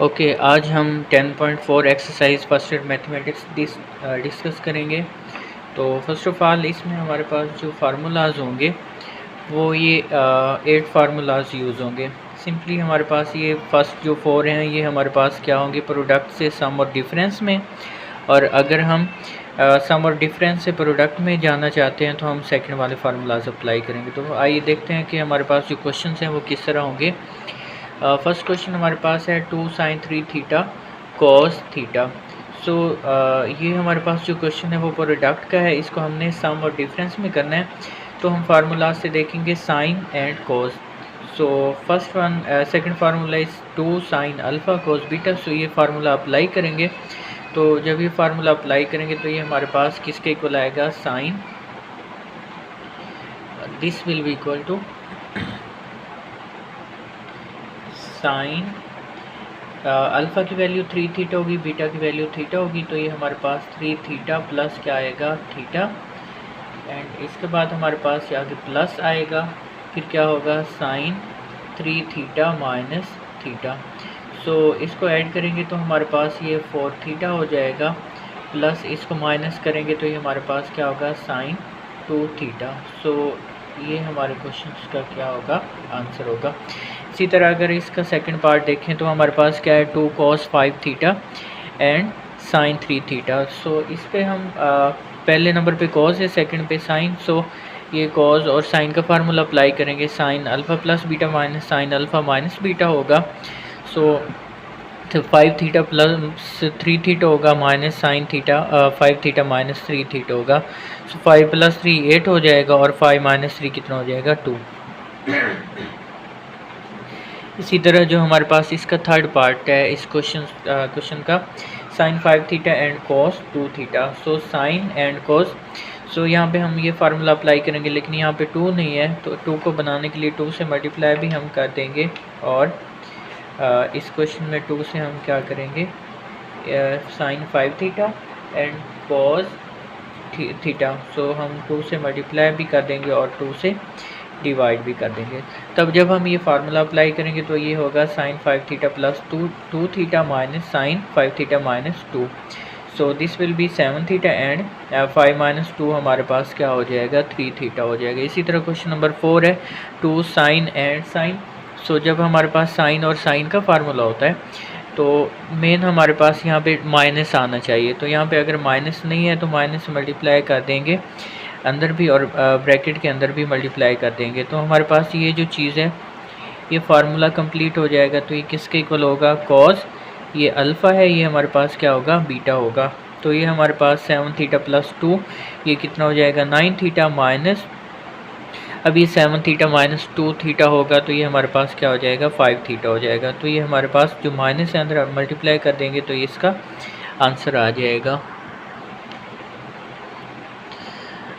Okay, आज हम 10.4 exercise first aid mathematics discuss करेंगे। तो फर्स्ट ऑफ ऑल इसमें हमारे पास जो फार्मूलाज होंगे वो ये 8 फार्मूलाज यूज़ होंगे। सिंपली हमारे पास ये फर्स्ट जो 4 हैं ये हमारे पास क्या होंगे, प्रोडक्ट से सम और डिफरेंस में। और अगर हम सम और डिफरेंस से प्रोडक्ट में जाना चाहते हैं तो हम सेकंड वाले फार्मूलाज अप्लाई करेंगे। तो आइए देखते हैं कि हमारे पास जो क्वेश्चन हैं वो किस तरह होंगे। फर्स्ट क्वेश्चन हमारे पास है 2 sin 3 थीटा cos थीटा। सो ये हमारे पास जो क्वेश्चन है वो प्रोडक्ट का है, इसको हमने सम और डिफरेंस में करना है। तो हम फार्मूला से देखेंगे sine and cos। So first one second formula is 2 sin alpha cos beta. So ये फार्मूला अप्लाई करेंगे। तो जब ये फार्मूला अप्लाई करेंगे तो ये हमारे पास किसके इक्वल आएगा, sine, this will be equal to sine alpha की वैल्यू 3 थीटा होगी, बीटा की वैल्यू थीटा होगी। तो ये हमारे पास 3 थीटा प्लस क्या आएगा, थीटा। एंड इसके बाद हमारे पास ये आगे प्लस आएगा, फिर क्या होगा, साइन 3 थीटा माइनस थीटा। सो इसको ऐड करेंगे तो हमारे पास ये 4 थीटा हो जाएगा, प्लस इसको माइनस करेंगे तो ये हमारे पास क्या होगा, साइन 2 थीटा। सो ये हमारे क्वेश्चन का क्या होगा, आंसर होगा। इसी तरह अगर इसका सेकंड पार्ट देखें तो हमारे पास क्या है, 2 cos 5 theta and sine 3 theta. So इस पे हम पहले नंबर पे cos है, सेकंड पे साइन। सो ये cos और साइन का फार्मूला अप्लाई करेंगे, sine alpha plus beta minus sine alpha minus beta होगा। सो 5 थीटा प्लस 3 थीटा होगा minus sine theta 5 theta minus 3 theta होगा। सो 5 प्लस 3 8 हो जाएगा और 5 माइनस 3 कितना हो जाएगा, 2। इसी तरह जो हमारे पास इसका थर्ड पार्ट है इस क्वेश्चन का, sine 5 theta and cos 2 theta. So sine and cos, so यहाँ पे हम ये फार्मूला अप्लाई करेंगे, लेकिन यहाँ पे 2 नहीं है तो 2 को बनाने के लिए 2 से मल्टीप्लाई भी हम कर देंगे। और इस क्वेश्चन में 2 से हम क्या करेंगे, sine 5 theta and cos theta. So हम 2 से मल्टीप्लाई भी कर देंगे और 2 से डिवाइड भी कर देंगे। तब जब हम ये फार्मूला अप्लाई करेंगे तो ये होगा sine 5 theta plus 2 theta minus sine 5 theta minus 2। So this will be 7 theta and 5 minus 2 हमारे पास क्या हो जाएगा, 3 थीटा हो जाएगा। इसी तरह क्वेश्चन नंबर 4 है 2 साइन एंड साइन। सो जब हमारे पास साइन और साइन का फार्मूला होता है तो मेन हमारे पास यहाँ पे माइनस आना चाहिए। तो यहाँ पे अगर माइनस नहीं है तो माइनस मल्टीप्लाई कर देंगे अंदर भी और ब्रैकेट के अंदर भी मल्टीप्लाई कर देंगे। तो हमारे पास ये जो चीज़ है ये फार्मूला कंप्लीट हो जाएगा। तो ये किसके इक्वल होगा, कॉस, ये अल्फ़ा है, ये हमारे पास क्या होगा, बीटा होगा। तो ये हमारे पास 7 थीटा प्लस 2 ये कितना हो जाएगा, 9 थीटा माइनस, अब ये 7 थीटा माइनस 2 थीटा होगा तो ये हमारे पास क्या हो जाएगा, 5 थीटा हो जाएगा। तो ये हमारे पास जो माइनस है अंदर मल्टीप्लाई कर देंगे तो ये इसका आंसर आ जाएगा।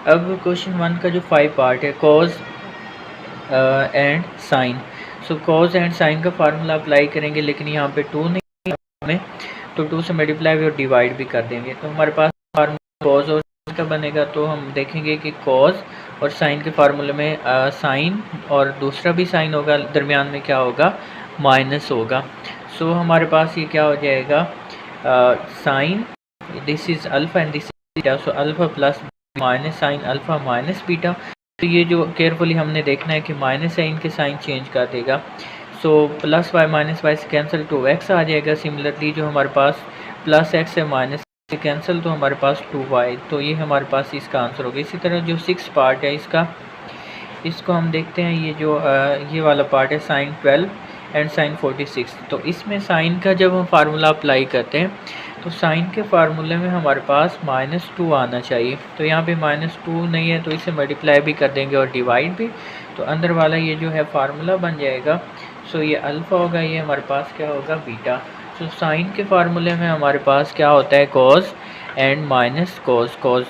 अब क्वेश्चन 1 का जो 5 पार्ट है, cos and sine. So cos and sine का फार्मूला अप्लाई करेंगे, लेकिन यहाँ पे 2 नहीं है हमें, तो 2 से मल्टीप्लाई और डिवाइड भी कर देंगे। तो हमारे पास फार्मूला कॉज और साइन का बनेगा। तो हम देखेंगे कि कॉज और साइन के फार्मूले में साइन और दूसरा भी साइन होगा, दरमियान में क्या होगा, माइनस होगा। सो हमारे पास ये क्या हो जाएगा, sine, this is alpha and this is beta. So alpha plus minus sine alpha minus beta. तो ये जो केयरफुली हमने देखना है कि माइनस है, इनके साइन चेंज कर देगा। So plus Y minus Y से कैंसिल 2x आ जाएगा। सिमिलरली जो हमारे पास प्लस x है माइनस से कैंसिल तो हमारे पास 2y। तो ये हमारे पास इसका आंसर होगा। इसी तरह जो 6 पार्ट है इसका, इसको हम देखते हैं। ये जो ये वाला पार्ट है साइन 12 एंड साइन 46। तो इसमें साइन का जब हम फार्मूला अप्लाई करते हैं तो साइन के फार्मूले में हमारे पास -2 आना चाहिए। तो यहाँ पे -2 नहीं है तो इसे मल्टीप्लाई भी कर देंगे और डिवाइड भी। तो अंदर वाला ये जो है फार्मूला बन जाएगा। सो ये अल्फ़ा होगा, ये हमारे पास क्या होगा, बीटा। सो साइन के फार्मूले में हमारे पास क्या होता है, cos and minus cos, cos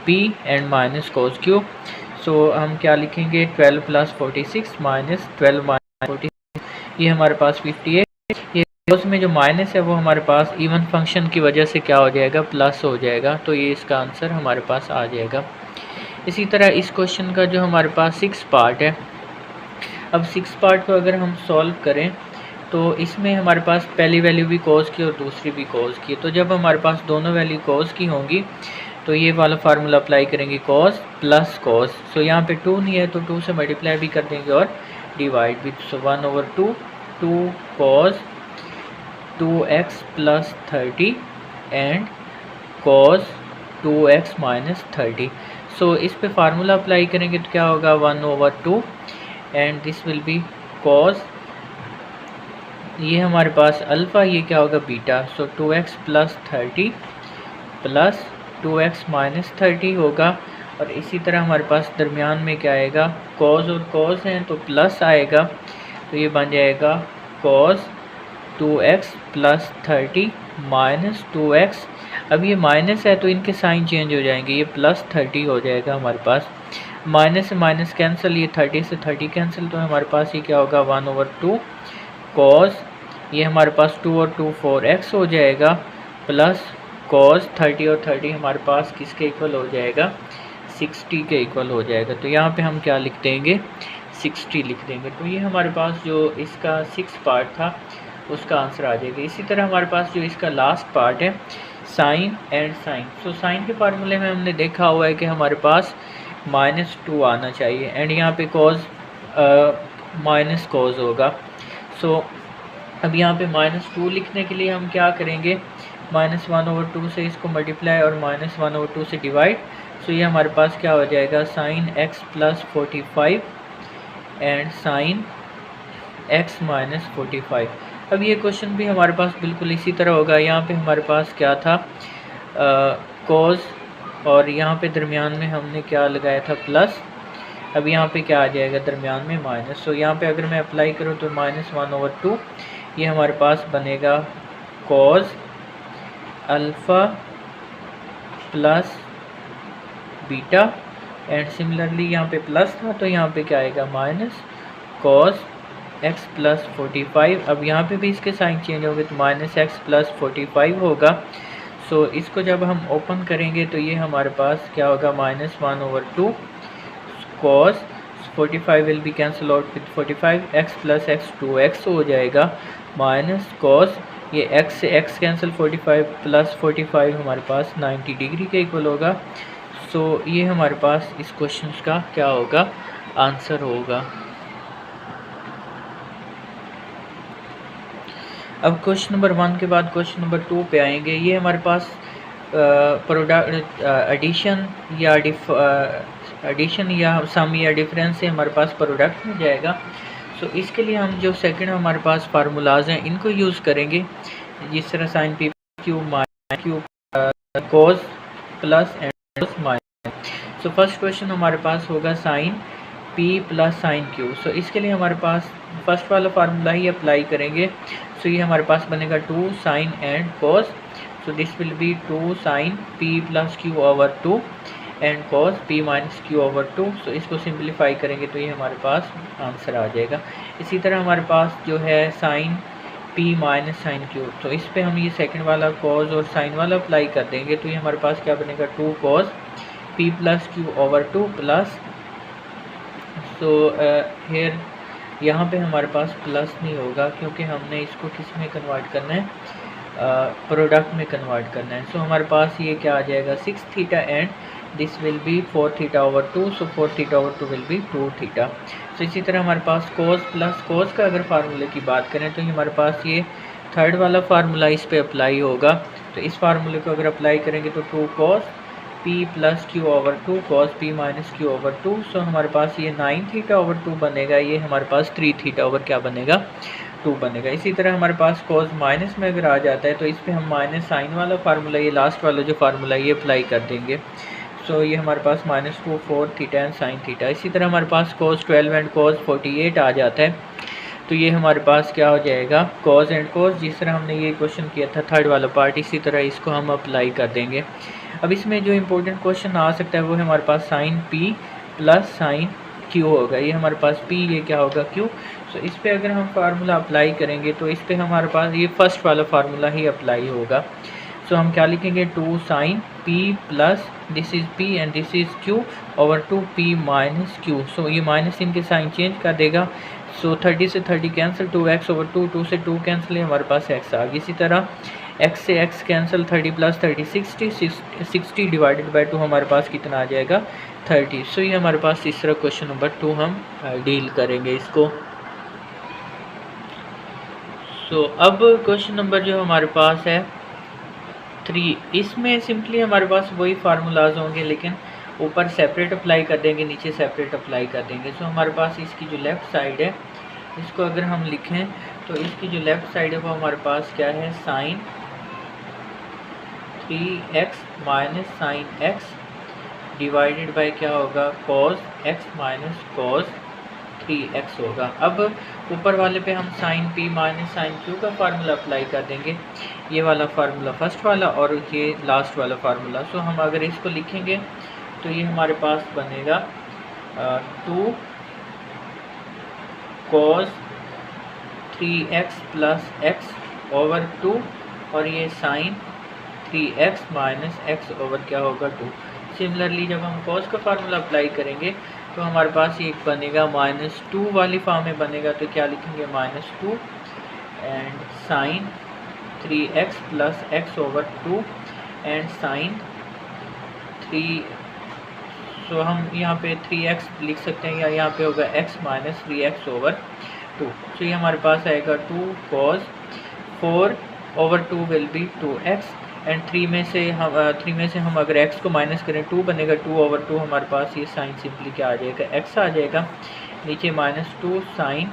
P and minus cos Q. So हम क्या लिखेंगे, 12 प्लस 46 माइनस 12 माइनस 46, ये हमारे पास 58। ये कॉस में जो माइनस है वो हमारे पास इवन फंक्शन की वजह से क्या हो जाएगा, प्लस हो जाएगा। तो ये इसका आंसर हमारे पास आ जाएगा। इसी तरह इस क्वेश्चन का जो हमारे पास 6 पार्ट है, अब 6 पार्ट को अगर हम सॉल्व करें तो इसमें हमारे पास पहली वैल्यू भी कॉस की और दूसरी भी कॉस की है। तो जब हमारे पास दोनों वैल्यू कॉस की होंगी तो ये वाला फार्मूला अप्लाई करेंगे कॉस प्लस कॉस। सो यहाँ पे 2 नहीं है तो 2 से मल्टीप्लाई भी कर देंगे और डिवाइड भी। सो 1/2 2 cos 2x plus 30 and cos 2x minus 30। सो इस पे फार्मूला अप्लाई करेंगे तो क्या होगा 1/2 and this will B cos, ये हमारे पास अल्फ़ा, ये क्या होगा बीटा। सो 2x plus 30 plus 2x minus 30 होगा। और इसी तरह हमारे पास दरमियान में क्या आएगा, कॉस और कॉस हैं तो प्लस आएगा, तो ये बन जाएगा cos 2x plus 30 minus 2x। अब ये माइनस है तो इनके साइन चेंज हो जाएंगे, ये प्लस 30 हो जाएगा हमारे पास। माइनस से माइनस कैंसिल, ये 30 से 30 कैंसिल, तो हमारे पास ये क्या होगा 1/2 कॉस, ये हमारे पास 2 और 2 4x हो जाएगा प्लस कॉस 30 और 30 हमारे पास किसके इक्वल हो जाएगा 60 के इक्वल हो जाएगा। तो यहाँ पे हम क्या लिख देंगे 60 लिख देंगे। तो ये हमारे पास जो इसका 6 पार्ट था उसका आंसर आ जाएगा। इसी तरह हमारे पास जो इसका लास्ट पार्ट है sine and sine. So sine के फार्मूले में हमने देखा हुआ है कि हमारे पास -2 आना चाहिए एंड यहाँ पे कॉज माइनस कॉज होगा। सो अब यहाँ पे -2 लिखने के लिए हम क्या करेंगे, -1/2 से इसको मल्टीप्लाई और -1/2 से डिवाइड। सो ये हमारे पास क्या हो जाएगा sine x plus 45 and sine x minus 45। अब ये क्वेश्चन भी हमारे पास बिल्कुल इसी तरह होगा। यहाँ पे हमारे पास क्या था कॉस और यहाँ पे दरमियान में हमने क्या लगाया था प्लस। अब यहाँ पे क्या आ जाएगा दरमियान में माइनस। सो यहाँ पे अगर मैं अप्लाई करूँ तो -1/2 ये हमारे पास बनेगा cos alpha plus beta and similarly यहाँ पे प्लस था तो यहाँ पे क्या आएगा माइनस कॉस x प्लस 45। अब यहाँ पे भी इसके साइन चेंज होंगे तो -x प्लस 45 होगा। सो इसको जब हम ओपन करेंगे तो ये हमारे पास क्या होगा -1/2 cos 45 will be cancel out with 45, x plus x 2x हो जाएगा माइनस कॉस, ये x से x कैंसिल 45 प्लस 45 हमारे पास 90 डिग्री के इक्वल होगा। सो ये हमारे पास इस क्वेश्चन का क्या होगा आंसर होगा। अब क्वेश्चन नंबर 1 के बाद क्वेश्चन नंबर 2 पे आएंगे। ये हमारे पास प्रोडक्ट एडिशन या सम या डिफरेंस से हमारे पास प्रोडक्ट में जाएगा। सो इसके लिए हम जो सेकंड हमारे पास फार्मूलाज हैं इनको यूज़ करेंगे, जिस तरह sine P Q minus Q cos plus and cos minus. So first question हमारे पास होगा sine P plus sine Q। So इसके लिए हमारे पास फर्स्ट वाला फार्मूला ही अप्लाई करेंगे। सो ये हमारे पास बनेगा 2 sine and cos. So this will be 2 sine P plus Q over 2 and cos P minus Q over 2। So इसको सिंप्लीफाई करेंगे तो ये हमारे पास आंसर आ जाएगा। इसी तरह हमारे पास जो है sine P minus sine Q, तो इस पर हम ये सेकंड वाला कॉस और साइन वाला अप्लाई कर देंगे तो ये हमारे पास क्या बनेगा 2 cos P plus Q over 2 plus. So here यहाँ पे हमारे पास प्लस नहीं होगा क्योंकि हमने इसको किस में कन्वर्ट करना है, प्रोडक्ट में कन्वर्ट करना है। सो हमारे पास ये क्या आ जाएगा 6 theta and this will be 4 theta over 2। So 4 theta over 2 will be 2 theta. So इसी तरह हमारे पास कोस प्लस कोस का अगर फार्मूले की बात करें तो हमारे पास ये थर्ड वाला फार्मूला इस पे अप्लाई होगा। तो इस फार्मूले को अगर अप्लाई करेंगे तो 2 cos P plus Q over 2 cos P minus Q over 2। सो हमारे पास ये 9 थीटा ओवर 2 बनेगा, ये हमारे पास 3 थीटा ओवर क्या बनेगा 2 बनेगा। इसी तरह हमारे पास कॉस माइनस में अगर आ जाता है तो इस पर हम माइनस साइन वाला फार्मूला, ये लास्ट वाला जो फार्मूला ये अप्लाई कर देंगे। सो ये हमारे पास -2 4 थीटा एंड साइन थीटा। इसी तरह हमारे पास कॉस 12 एंड कॉस 48 आ जाता है तो ये हमारे पास क्या हो जाएगा कॉस एंड कॉस। जिस तरह हमने ये क्वेश्चन किया था थर्ड वाला पार्ट, इसी तरह इसको हम अप्लाई कर देंगे। अब इसमें जो इम्पोर्टेंट क्वेश्चन आ सकता है वो है हमारे पास sine P plus sine Q होगा। ये हमारे पास P, ये क्या होगा Q। सो इस पर अगर हम फार्मूला अप्लाई करेंगे तो इस पर हमारे पास ये फर्स्ट वाला फार्मूला ही अप्लाई होगा। सो हम क्या लिखेंगे 2 sine P plus this is P and this is Q over 2 P minus Q। So ये माइनस इनके साइन चेंज कर देगा। सो 30 से 30 कैंसिल, 2x ओवर 2, 2 से 2 कैंसिल है, हमारे पास x आ गई। इसी तरह x से x cancel, 30 plus 30 60 divided by 2 हमारे पास कितना आ जाएगा 30। सो ये हमारे पास तीसरा क्वेश्चन नंबर 2 हम डील करेंगे इसको। सो अब क्वेश्चन नंबर जो हमारे पास है 3, इसमें सिंपली हमारे पास वही फार्मूलाज होंगे लेकिन ऊपर सेपरेट अप्लाई कर देंगे, नीचे सेपरेट अप्लाई कर देंगे। सो हमारे पास इसकी जो लेफ़्ट साइड है इसको अगर हम लिखें तो इसकी जो लेफ़्ट साइड है वो हमारे पास क्या है, sine 3x minus sine x divided by क्या होगा, cos x minus cos 3x होगा। अब ऊपर वाले पे हम sine p minus sine q का फार्मूला अप्लाई कर देंगे, ये वाला फार्मूला फर्स्ट वाला और ये लास्ट वाला फार्मूला। सो हम अगर इसको लिखेंगे तो ये हमारे पास बनेगा 2 cos 3x plus x over 2 और ये sign 3x minus x over क्या होगा 2। सिमिलरली जब हम cos का फार्मूला अप्लाई करेंगे तो हमारे पास ये बनेगा -2 वाली फॉर्म में बनेगा, तो क्या लिखेंगे -2 and sine 3x plus x over 2 and sine 3। So हम यहाँ पे 3x लिख सकते हैं या यहाँ पे होगा x माइनस 3x ओवर 2। सो ये हमारे पास आएगा 2 cos 4 over 2 will B 2x and 3 में से हम अगर x को माइनस करें 2 बनेगा, 2 ओवर 2 हमारे पास ये साइन सिंपली क्या आ जाएगा, x आ जाएगा। नीचे -2 साइन,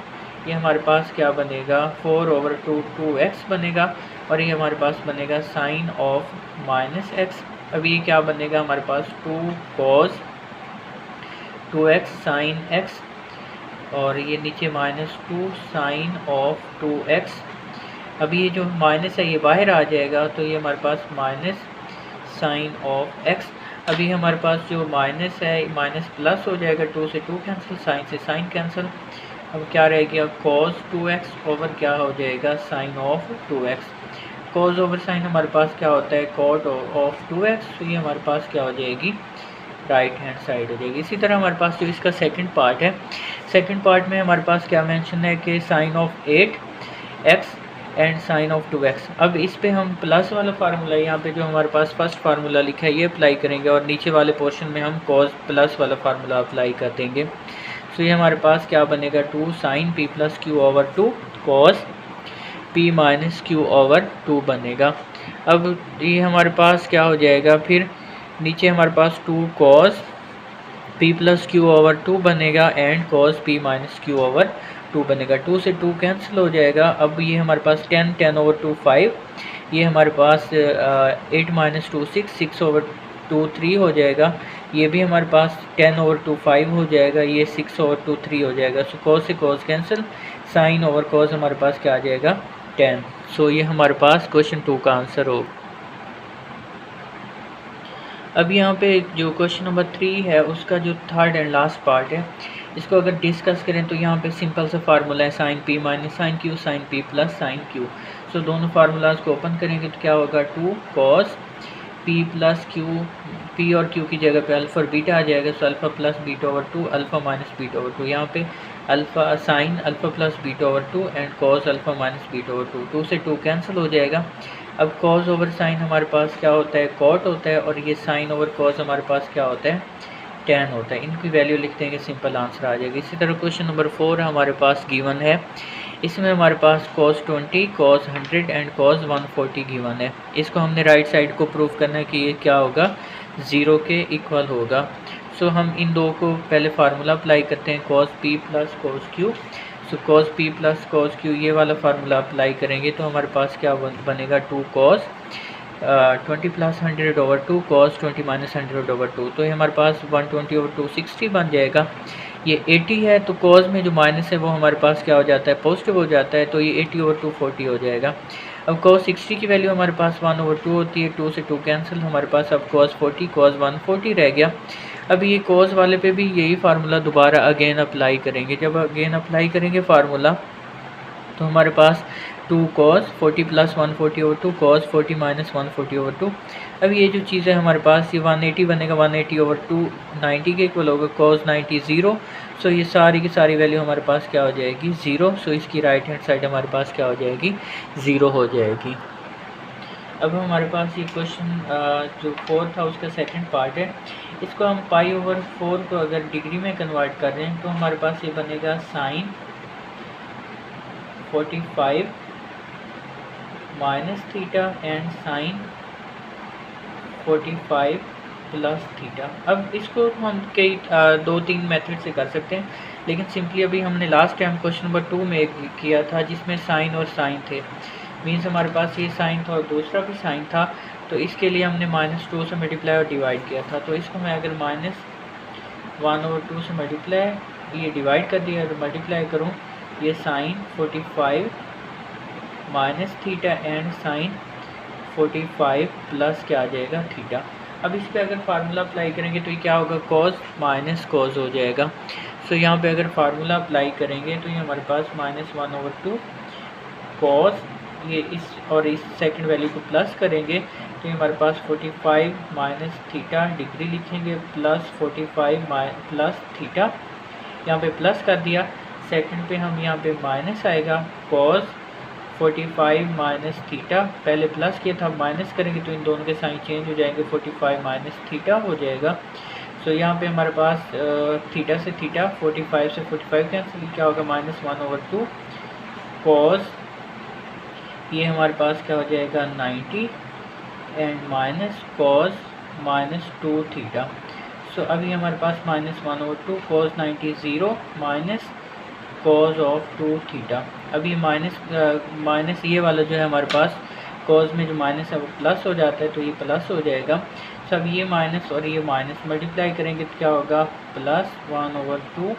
ये हमारे पास क्या बनेगा 4 ओवर 2 2x बनेगा और ये हमारे पास बनेगा साइन ऑफ माइनस x। अब ये क्या बनेगा हमारे पास 2 cos 2x साइन x और ये नीचे -2 साइन ऑफ 2x। अब ये जो माइनस है ये बाहर आ जाएगा तो ये हमारे पास माइनस साइन ऑफ x। अभी हमारे पास जो माइनस है माइनस प्लस हो जाएगा, 2 से 2 कैंसिल, साइन से साइन कैंसिल। अब क्या रहेगा cos 2x ओवर क्या हो जाएगा sine of 2x। cos over sine हमारे पास क्या होता है cot ऑफ 2x, तो ये हमारे पास क्या हो जाएगी राइट हैंड साइड हो जाएगी। इसी तरह हमारे पास जो इसका सेकंड पार्ट है, सेकंड पार्ट में हमारे पास क्या मेंशन है कि sine of 8x and sine of 2x। अब इस पे हम प्लस वाला फार्मूला यहाँ पे जो हमारे पास फर्स्ट फार्मूला लिखा है ये अप्लाई करेंगे और नीचे वाले पोर्शन में हम cos प्लस वाला फार्मूला अप्लाई कर देंगे। सो ये हमारे पास क्या बनेगा 2 sine p plus q over 2 cos p minus q over 2 बनेगा। अब ये हमारे पास क्या हो जाएगा, फिर नीचे हमारे पास 2 cos p plus q over 2 बनेगा and cos p minus q over 2 बनेगा। 2 से 2 कैंसिल हो जाएगा। अब ये हमारे पास 10 ओवर 2 5, ये हमारे पास 8 माइनस 2 6 ओवर 2 3 हो जाएगा। ये भी हमारे पास 10 ओवर 2 5 हो जाएगा, ये 6 ओवर 2 3 हो जाएगा। सो cos से cos cancel, sine over cos हमारे पास क्या आ जाएगा 10। सो ये हमारे पास क्वेश्चन 2 का आंसर होगा। अब यहाँ पे जो क्वेश्चन नंबर 3 है उसका जो थर्ड एंड लास्ट पार्ट है इसको अगर डिस्कस करें तो यहाँ पे सिंपल सा फार्मूला है sine p minus sine q sine p plus sine q। So दोनों फार्मूलाज को ओपन करेंगे तो क्या होगा 2 cos p plus q, p और q की जगह पे अल्फ़ा और बीटा आ जाएगा। सो alpha plus beta over 2 alpha minus beta over 2, यहाँ पे alpha sine alpha plus beta over 2 and cos alpha minus beta over 2, 2 से 2 कैंसिल हो जाएगा। अब cos ओवर साइन हमारे पास क्या होता है cot होता है और ये साइन ओवर cos हमारे पास क्या होता है tan होता है। इनकी वैल्यू लिख देंगे, सिंपल आंसर आ जाएगा। इसी तरह क्वेश्चन नंबर 4 हमारे पास गिवन है, इसमें हमारे पास cos 20 cos 100 and cos 140 given है। इसको हमने राइट साइड को प्रूव करना है कि ये क्या होगा 0 के इक्वल होगा। सो हम इन दो को पहले फार्मूला अप्लाई करते हैं cos p plus cos q। सो cos p plus cos q ये वाला फार्मूला अप्लाई करेंगे तो हमारे पास क्या बनेगा 2 cos 20 plus 100 over 2 cos 20 minus 100 over 2, तो ये हमारे पास 120 ओवर 2 60 बन जाएगा। ये 80 है तो cos में जो माइनस है वो हमारे पास क्या हो जाता है पॉजिटिव हो जाता है, तो ये 80 ओवर 2 40 हो जाएगा। अब cos 60 की वैल्यू हमारे पास 1 ओवर 2 होती है, 2 से 2 कैंसिल, हमारे पास अब cos 40 cos 140 रह गया। अब ये cos वाले पे भी यही फार्मूला दोबारा अगेन अप्लाई करेंगे। जब अगेन अप्लाई करेंगे फार्मूला तो हमारे पास 2 cos 40 प्लस 140/2 cos 40 माइनस 140/2। अब ये जो चीज़ है हमारे पास ये 180 बनेगा, 180/2 90 के इक्वल होगा, cos 90 0। सो ये सारी की सारी वैल्यू हमारे पास क्या हो जाएगी 0। सो इसकी राइट हैंड साइड हमारे पास क्या हो जाएगी 0 हो जाएगी। अब हमारे पास ये क्वेश्चन जो 4 था उसका सेकंड पार्ट है। इसको हम π/4 को अगर डिग्री में कन्वर्ट कर रहे हैं तो हमारे पास ये बनेगा sin 45 minus theta and sin 45 plus theta. अब इसको हम कई 2-3 मेथड से कर सकते हैं, लेकिन सिंपली अभी हमने लास्ट टाइम क्वेश्चन नंबर 2 में किया था जिसमें साइन और साइन थे, मीन्स हमारे पास ये साइन था और दूसरा भी साइन था, तो इसके लिए हमने -2 से मल्टीप्लाई और डिवाइड किया था। तो इसको मैं अगर -1/2 से मल्टीप्लाई ये डिवाइड कर दिया तो मल्टीप्लाई करूँ ये sine 45 minus theta and sine 45 plus क्या आ जाएगा थीटा। अब इस पे अगर फार्मूला अप्लाई करेंगे तो ये क्या होगा cos माइनस cos हो जाएगा। सो यहाँ पे अगर फार्मूला अप्लाई करेंगे तो ये हमारे पास -1/2 cos ये इस और इस सेकंड वैल्यू को प्लस करेंगे तो ये हमारे पास 45 माइनस थीटा डिग्री लिखेंगे प्लस 45 प्लस थीटा, यहाँ पे प्लस कर दिया, सेकंड पे हम यहाँ पे माइनस आएगा cos 45 माइनस थीटा, पहले प्लस किया था माइनस करेंगे तो इन दोनों के साइन चेंज हो जाएंगे, 45 माइनस थीटा हो जाएगा। सो यहाँ पे हमारे पास थीटा से थीटा 45 से 45 कैंसिल, क्या होगा -1/2 cos ये हमारे पास क्या हो जाएगा 90 एंड माइनस cos -2 थीटा। सो अभी हमारे पास -1/2 cos 90 0 minus cos of 2 theta. अब ये माइनस ये वाला जो है हमारे पास cos में जो माइनस है वो प्लस हो जाता है, तो ये प्लस हो जाएगा। सो अब ये माइनस और ये माइनस मल्टीप्लाई करेंगे तो क्या होगा +1/2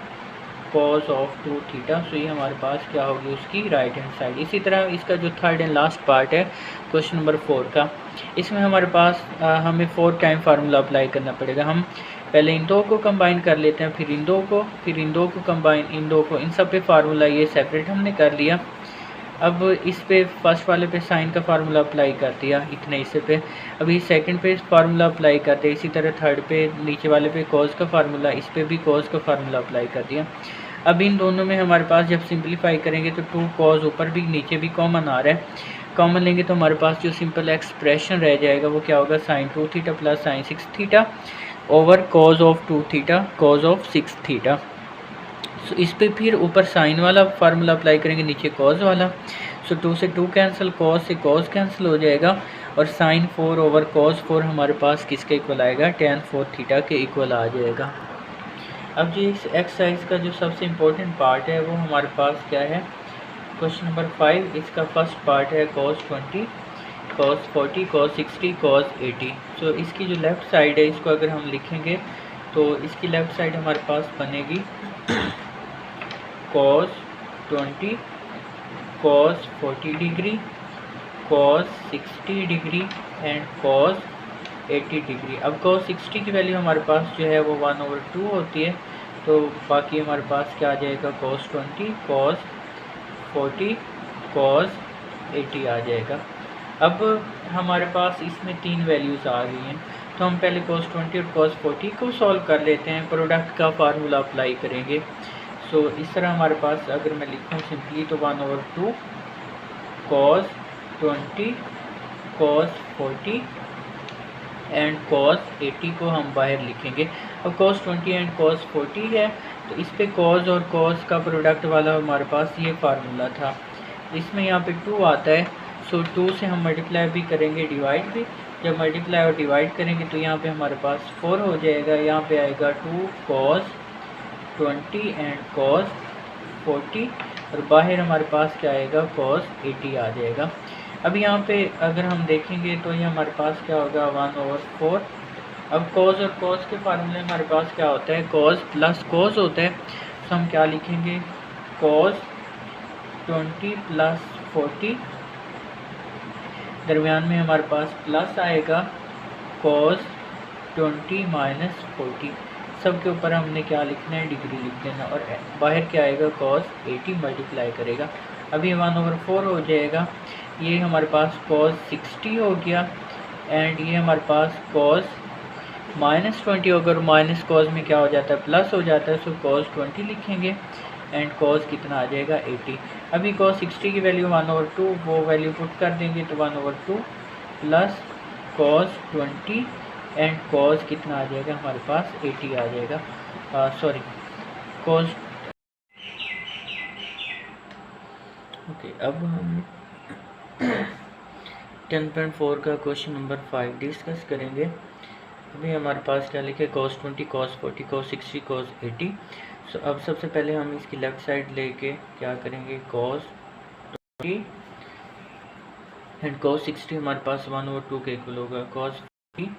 cos ऑफ 2 थीटा। सो ये हमारे पास क्या होगी उसकी राइट हैंड साइड। इसी तरह इसका जो थर्ड एंड लास्ट पार्ट है क्वेश्चन नंबर 4 का, इसमें हमारे पास हमें 4 टाइम फार्मूला अप्लाई करना पड़ेगा। हम पहले इन दो को कंबाइन कर लेते हैं, फिर इन दो को कंबाइन, इन दो को, इन सब पे फार्मूला ये सेपरेट हमने कर लिया। अब इस पे फर्स्ट वाले पे साइन का फार्मूला अप्लाई कर दिया इतने हिस्से पे, अभी सेकंड पे फार्मूला अप्लाई करते हैं, इसी तरह थर्ड पे नीचे वाले पे कॉस का फार्मूला, इस पे भी कॉस का फार्मूला अप्लाई कर दिया। अब इन दोनों में हमारे पास जब सिंप्लीफाई करेंगे तो 2 cos ऊपर भी नीचे भी कॉमन आ रहा है, कॉमन लेंगे तो हमारे पास जो सिंपल एक्सप्रेशन रह जाएगा वो क्या होगा sin 2 theta plus sin 6 theta over cos of 2 theta cos of 6 theta. So इस पे फिर ऊपर साइन वाला फार्मूला अप्लाई करेंगे, नीचे cos वाला। सो 2 से 2 कैंसिल, cos से cos कैंसिल हो जाएगा और sin 4 ओवर cos 4 हमारे पास किसके इक्वल आएगा tan 4 थीटा के इक्वल आ जाएगा। अब जी इस एक्सरसाइज का जो सबसे इम्पोर्टेंट पार्ट है वो हमारे पास क्या है, क्वेश्चन नंबर 5, इसका फर्स्ट पार्ट है cos 20 cos 40 cos 60 cos 80। सो इसकी जो लेफ़्ट साइड है इसको अगर हम लिखेंगे तो इसकी लेफ़्ट साइड हमारे पास बनेगी cos 20 cos 40 degree cos 60 degree and cos 80 degree. अब cos 60 की वैल्यू हमारे पास जो है वो 1/2 होती है, तो बाकी हमारे पास क्या आ जाएगा cos 20 cos 40 cos 80 आ जाएगा। अब हमारे पास इसमें 3 वैल्यूज़ आ गई हैं, तो हम पहले cos 20 और cos 40 को सॉल्व कर लेते हैं, प्रोडक्ट का फार्मूला अप्लाई करेंगे। सो इस तरह हमारे पास अगर मैं लिखूँ सिंपली तो 1/2 cos 20 cos 40 एंड cos 80 को हम बाहर लिखेंगे। अब cos 20 एंड cos 40 है तो इस पे cos और cos का प्रोडक्ट वाला हमारे पास ये फार्मूला था, इसमें यहाँ पे 2 आता है। सो 2 से हम मल्टीप्लाई भी करेंगे डिवाइड भी, जब मल्टीप्लाई और डिवाइड करेंगे तो यहाँ पे हमारे पास 4 हो जाएगा, यहाँ पे आएगा 2 cos 20 एंड cos 40 और बाहर हमारे पास क्या आएगा cos 80 आ जाएगा। अब यहाँ पे अगर हम देखेंगे तो ये हमारे पास क्या होगा 1/4। अब cos और cos के फार्मूले हमारे पास क्या होता है cos प्लस cos होता है, तो हम क्या लिखेंगे cos 20 प्लस 40, दरमियान में हमारे पास प्लस आएगा cos 20 माइनस 40, सब के ऊपर हमने क्या लिखना है डिग्री लिख देना, और बाहर क्या आएगा cos 80 मल्टीप्लाई करेगा। अभी 1/4 हो जाएगा। ये हमारे पास cos 60 हो गया एंड ये हमारे पास cos -20 होगा। माइनस cos में क्या हो जाता है, प्लस हो जाता है, सो cos 20 लिखेंगे एंड cos कितना आ जाएगा 80। अभी cos 60 की वैल्यू 1/2 वो वैल्यू पुट कर देंगे तो 1/2 प्लस cos 20 एंड cos कितना आ जाएगा हमारे पास 80 आ जाएगा। Sorry cos okay. अब हम 10.4 का क्वेश्चन नंबर 5 डिस्कस करेंगे। अभी हमारे पास क्या लिखे, cos 20, cos 40, cos 60, cos 80। सो अब सबसे पहले हम इसकी लेफ्ट साइड लेके क्या करेंगे, cos 20 एंड cos 60 हमारे पास 1/2 के इक्वल होगा, cos 40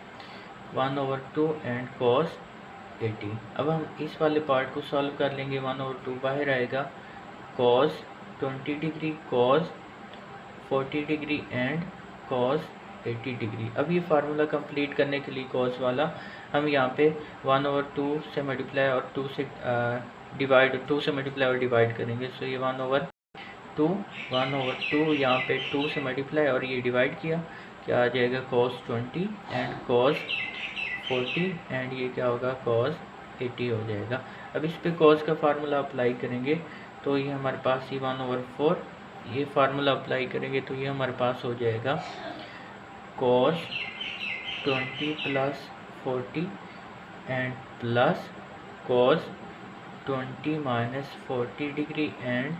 1/2 एंड cos 80। अब हम इस वाले पार्ट को सॉल्व कर लेंगे। 1/2 बाहर आएगा, cos 20 degree, cos 40 degree and cos 80 degree. अब ये फार्मूला कंप्लीट करने के लिए cos वाला हम यहाँ पे 1/2 से मल्टीप्लाई और 2 से मल्टीप्लाई और डिवाइड करेंगे। सो ये 1/2 यहाँ पे 2 से मल्टीप्लाई और ये डिवाइड किया, क्या आ जाएगा cos 20 एंड cos 40 एंड ये क्या होगा cos 80 हो जाएगा। अब इस पे cos का फार्मूला अप्लाई करेंगे तो ये हमारे पास ही 1/4, ये फार्मूला अप्लाई करेंगे तो ये हमारे पास हो जाएगा cos 20 plus 40 and plus cos 20 minus 40 degree and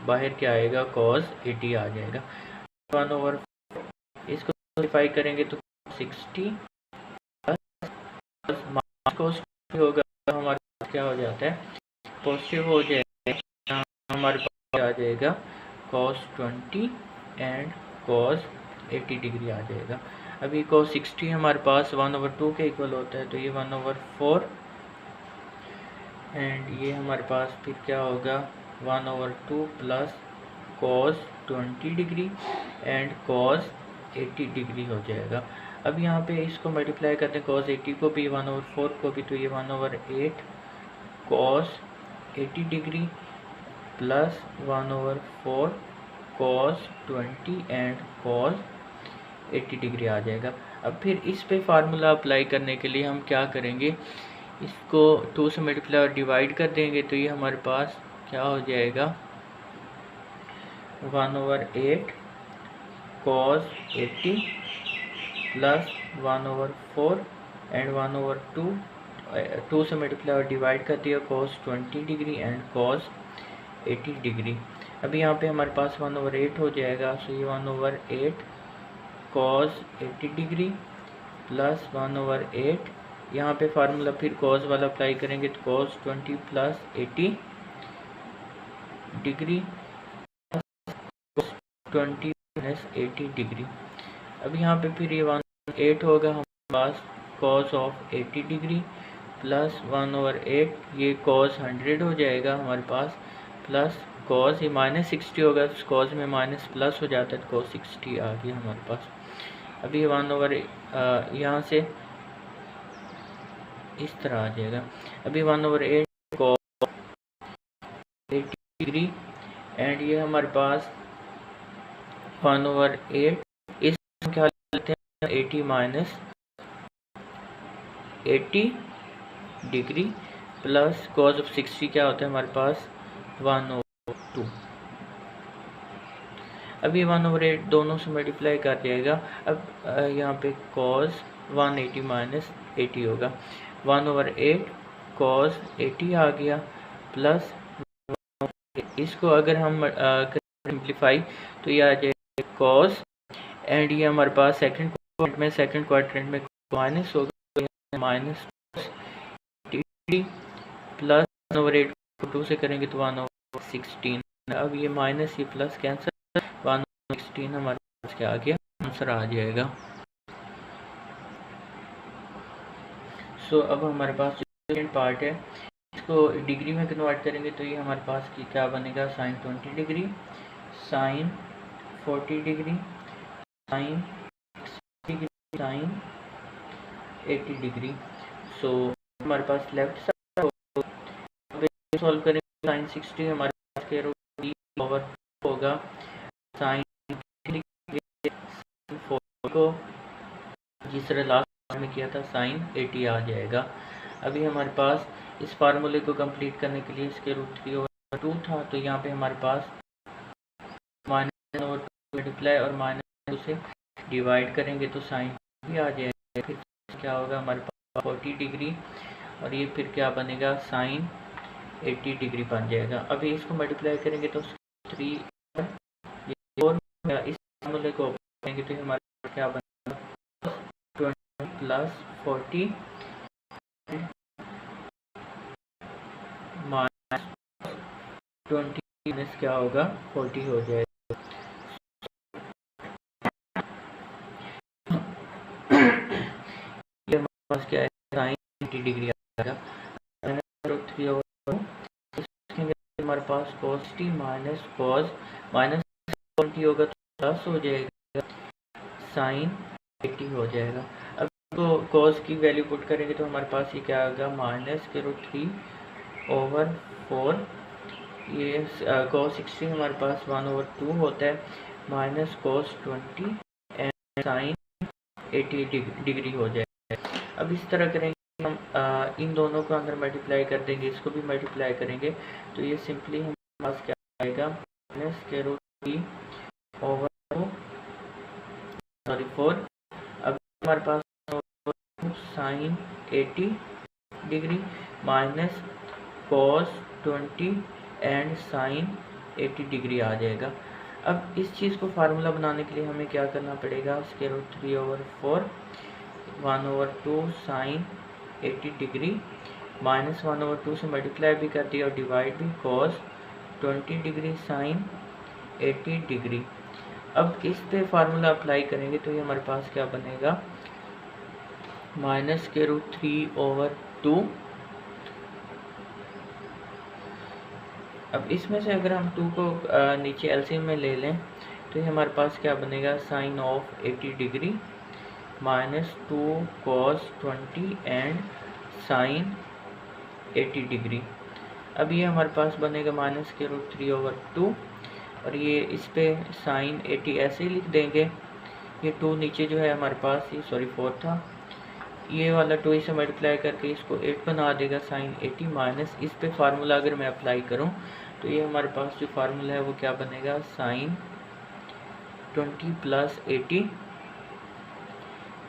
बाहर क्या आएगा cos 80 आ जाएगा। 1/4 इसको सिंपलीफाई करेंगे तो 60 प्लस cos होगा, हमारे पास क्या हो जाता है, पॉजिटिव हो जाएगा, हमारे पास आ जाएगा cos 20 एंड cos 80 डिग्री आ जाएगा। अभी cos 60 हमारे पास 1/2 के इक्वल होता है तो ये 1/4 एंड ये हमारे पास फिर क्या होगा 1/2 plus cos 20 degree and cos 80 degree हो जाएगा। अब यहाँ पे इसको मल्टीप्लाई करते हैं cos 80 को भी 1/4 को भी, तो ये 1/8 cos 80 degree plus 1/4 cos 20 and cos 80 degree आ जाएगा। अब फिर इस पे फार्मूला अप्लाई करने के लिए हम क्या करेंगे, इसको 2 से मल्टीप्लाई और डिवाइड कर देंगे तो ये हमारे पास क्या हो जाएगा 1/8 cos 80 प्लस 1/4 एंड 1/2 2 से मल्टीप्लाई और डिवाइड कर दिया cos 20 degree and cos 80 degree. अभी यहाँ पे हमारे पास 1/8 हो जाएगा, सो ये 1/8 cos 80 डिग्री प्लस 1/8, यहाँ पे फार्मूला फिर cos वाला अप्लाई करेंगे तो cos 20 plus 80 degree cos 20 minus 80 degree. अब यहाँ पे फिर ये 1/8 होगा हमारे पास cos ऑफ 80 डिग्री प्लस 1/8, ये cos 100 हो जाएगा हमारे पास, प्लस cos ये -60 होगा, तो cos में माइनस प्लस हो जाता है, cos 60 आ गया हमारे पास। अभी 1/8 यहाँ से इस तरह आ जाएगा। अभी 1/8 cos 80 डिग्री एंड ये हमारे पास 1/8 इस क्या लेते हैं 80 minus 80 degree plus cos of 60 क्या होता है हमारे पास 1/2। अभी 1/8 दोनों से मल्टीप्लाई कर दिएगा। अब यहाँ पे cos 180 माइनस 80 होगा, 1/8 cos 80 आ गया प्लस इसको अगर हम सिंप्लीफाई तो ये आ जाएगा cos एंड ये हमारे पास सेकंड क्वाड्रेंट में माइनस होगा, माइनस प्लस 1/8 को 2 से करेंगे तो 1/16। अब ये माइनस ये प्लस कैंसिल, 1/16 हमारे पास क्या आ गया, आंसर आ जाएगा। सो अब हमारे पास सेकंड पार्ट है, इसको डिग्री में कन्वर्ट करेंगे तो ये हमारे पास की क्या बनेगा sin 20 degree, sin 40 degree, sin 60 degree, sin 80 degree. So हमारे पास लेफ्ट साइड सॉल्व करेंगे sin 60 हमारे पास क्या होगा होगा साइन को जिस तरह लास्ट में किया था साइन 80 आ जाएगा। अभी हमारे पास इस फार्मूले को कंप्लीट करने के लिए इसके √3/2 था, तो यहाँ पे हमारे पास -2 मल्टीप्लाई और -2 से डिवाइड करेंगे तो साइन भी आ जाएगा। फिर क्या होगा हमारे पास 40 डिग्री और ये फिर क्या बनेगा साइन 80 डिग्री बन जाएगा। अभी इसको मल्टीप्लाई करेंगे तो 3 और इस फार्मूले को करेंगे तो हमारे पास क्या बनेगा 20 + 40 -20 क्या होगा 40 हो जाएगा। ये हमारे पास क्या है साइन 80 डिग्री आएगा। हमारे पास cos t माइनस cos -20 होगा तो प्लस हो जाएगा साइन 80 हो जाएगा। अब तो cos की वैल्यू पुट करेंगे तो हमारे पास ये क्या आएगा -√3/4। ये cos 60 हमारे पास 1/2 होता है minus cos 20 and sine 80 degree हो जाएगा। अब इस तरह करेंगे हम इन दोनों को अंदर मल्टीप्लाई कर देंगे, इसको भी मल्टीप्लाई करेंगे तो ये सिंपली हमारे पास क्या आएगा -√3/4। अब हमारे पास sine 80 degree minus cos 20 and sine 80 degree आ जाएगा। अब इस चीज़ को फार्मूला बनाने के लिए हमें क्या करना पड़ेगा √3/4 1/2 साइन 80 डिग्री माइनस 1/2 से मल्टीप्लाई भी कर दिया और डिवाइड भी cos 20 डिग्री साइन 80 डिग्री। अब इस पे फार्मूला अप्लाई करेंगे तो ये हमारे पास क्या बनेगा -√3/2। अब इसमें से अगर हम 2 को नीचे एलसीएम में ले लें तो ये हमारे पास क्या बनेगा sine of 80 degree -2 cos 20 and sine 80 degree. अब ये हमारे पास बनेगा -√3/2 और ये इस पे साइन 80 ऐसे ही लिख देंगे। ये 2 नीचे जो है हमारे पास ये 4 था, ये वाला 2 इसे मल्टीप्लाई करके इसको 8 बना देगा साइन 80 माइनस इस पे फार्मूला अगर मैं अप्लाई करूं तो ये हमारे पास जो फार्मूला है वो क्या बनेगा sine 20 + 80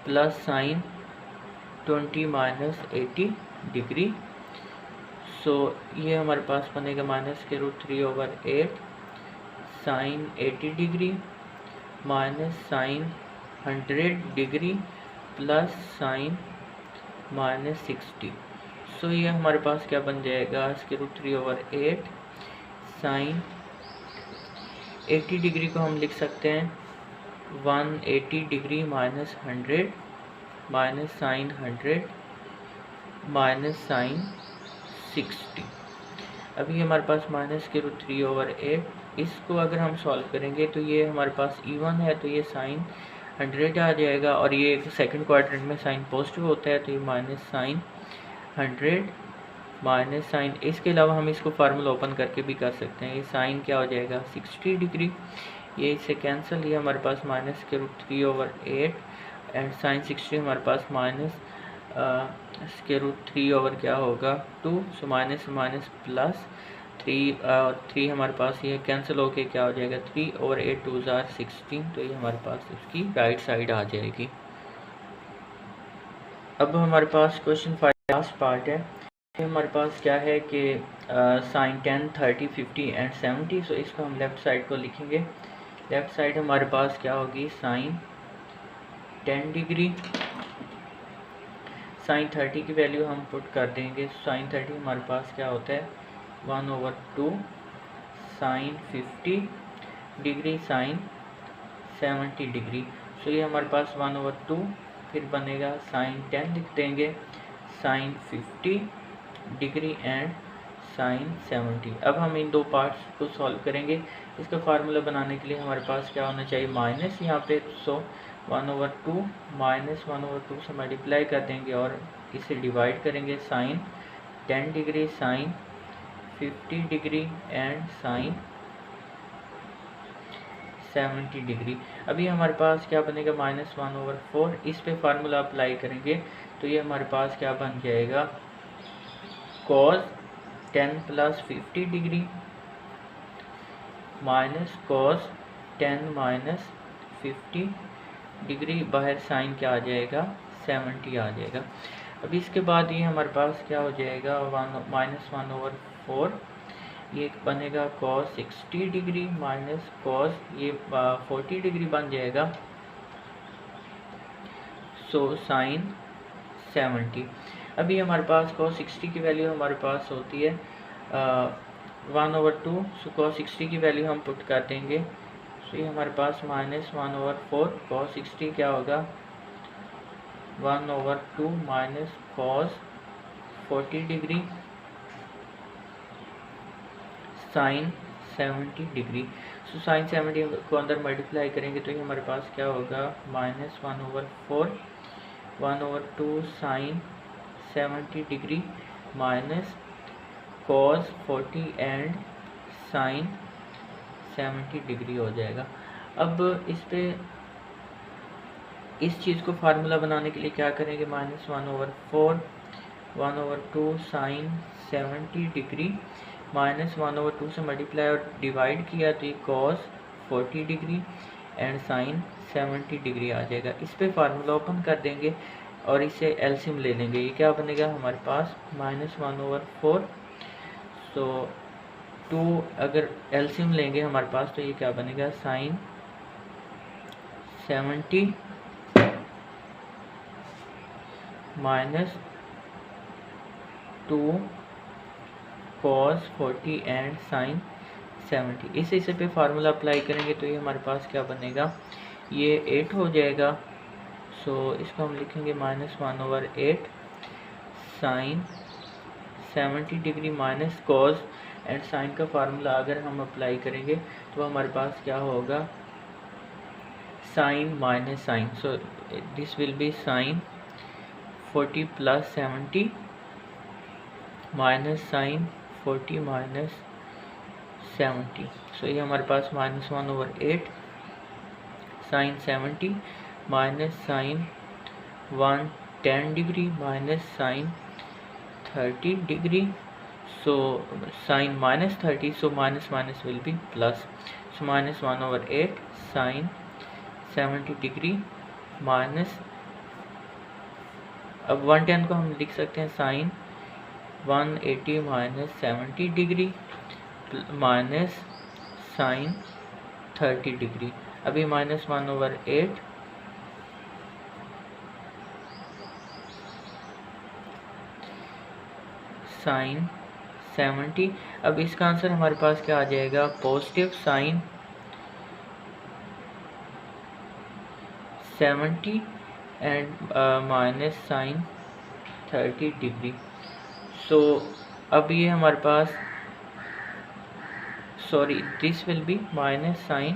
plus sine 20 - 80 degree. So ये हमारे पास बनेगा -√3/8 sine 80 degree minus sine 100 degree plus sine -60। So ये हमारे पास क्या बन जाएगा √3/8 साइन 80 डिग्री को हम लिख सकते हैं 180 degree -100 minus sine 100 minus sine 60। अभी हमारे पास -√3/8 इसको अगर हम सॉल्व करेंगे तो ये हमारे पास इवन है तो ये साइन 100 आ जाएगा और ये सेकंड क्वाड्रेंट में साइन पॉजिटिव होता है तो ये माइनस साइन 100 माइनस साइन। इसके अलावा हम इसको फार्मूला ओपन करके भी कर सकते हैं। ये साइन क्या हो जाएगा 60 डिग्री, ये इससे कैंसिल, ये हमारे पास -√3/8 एंड साइन 60 हमारे पास -√3 क्या होगा 2। सो माइनस माइनस प्लस 3 और 3 हमारे पास ये कैंसिल होके क्या हो जाएगा 3/8 2 = 16। तो ये हमारे पास इसकी राइट साइड आ जाएगी। अब हमारे पास क्वेश्चन 5 लास्ट पार्ट है। हमारे पास क्या है कि साइन 10 30 50 एंड 70। सो इसको हम लेफ़्ट साइड को लिखेंगे। लेफ़्ट साइड हमारे पास क्या होगी साइन 10 डिग्री, साइन 30 की वैल्यू हम पुट कर देंगे। साइन 30 हमारे पास क्या होता है 1/2 sign 50 degree sine 70 degree. So ये हमारे पास 1/2 फिर बनेगा साइन 10 लिख देंगे साइन 50 डिग्री एंड साइन 70। अब हम इन दो पार्ट्स को सॉल्व करेंगे। इसका फार्मूला बनाने के लिए हमारे पास क्या होना चाहिए माइनस यहाँ पे। सो 1/2 माइनस 1/2 से मल्टीप्लाई कर देंगे और इसे डिवाइड करेंगे sine 10 degree sine 50 degree and sine 70 degree. अभी हमारे पास क्या बनेगा -1/4। इस पे फार्मूला अप्लाई करेंगे तो ये हमारे पास क्या बन जाएगा cos 10 + 50 degree minus cos 10 - 50 degree, बाहर साइन क्या आ जाएगा 70 आ जाएगा। अभी इसके बाद ये हमारे पास क्या हो जाएगा -1/4, ये बनेगा cos 60 डिग्री माइनस cos ये 40 डिग्री बन जाएगा, सो साइन 70। अभी हमारे पास cos 60 की वैल्यू हमारे पास होती है 1/2, सो cos 60 की वैल्यू हम पुट कर देंगे, सो ये हमारे पास -1/4 cos 60 क्या होगा 1/2 minus cos 40 degree sine 70 degree. So sign 70 को अंदर मल्टीप्लाई करेंगे तो ये हमारे पास क्या होगा -1/4 1/2 sine 70 degree minus cos 40 and sine 70 degree हो जाएगा। अब इस पे इस चीज़ को फार्मूला बनाने के लिए क्या करेंगे -1/4 1/2 साइन 70 डिग्री माइनस 1/2 से मल्टीप्लाई और डिवाइड किया तो ये cos 40 degree and sine 70 degree आ जाएगा। इस पे फार्मूला ओपन कर देंगे और इसे एलसीएम ले लेंगे। ये क्या बनेगा हमारे पास -1/4, सो 2 अगर एलसीएम लेंगे हमारे पास तो ये क्या बनेगा sine 70 minus 2 cos 40 and sine 70। इसे पे फार्मूला अप्लाई करेंगे तो ये हमारे पास क्या बनेगा ये 8 हो जाएगा, सो इसको हम लिखेंगे -1/8 sine 70 degree minus cos and sine का फार्मूला अगर हम अप्लाई करेंगे तो हमारे पास क्या होगा sine minus sine, so this will be sine 40 + 70 minus sine 40 minus 70, so ये हमारे पास -1/8 sine 70 minus sine 110 degree minus sine 30 degree, so sine -30, so minus minus will be plus, so -1/8 sine 70 degree minus, अब 110 को हम लिख सकते हैं sine 180 minus 70 degree minus sine 30 degree. अभी -1/8 साइन 70। अब इसका आंसर हमारे पास क्या आ जाएगा positive sine 70 and minus sine 30 degree. So अब ये हमारे पास sorry this will be minus sine,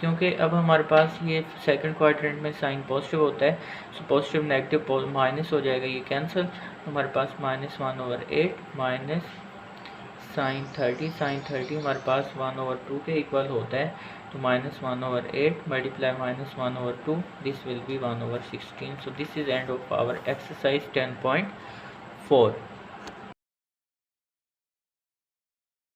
क्योंकि अब हमारे पास ये सेकंड क्वाड्रेंट में साइन पॉजिटिव होता है, सो पॉजिटिव नेगेटिव माइनस हो जाएगा, ये कैंसिल, हमारे पास -1/8 माइनस साइन 30, साइन 30 हमारे पास 1/2 के इक्वल होता है, तो -1/8 multiply -1/2, this will be 1/16। So this is end of our exercise 10.4।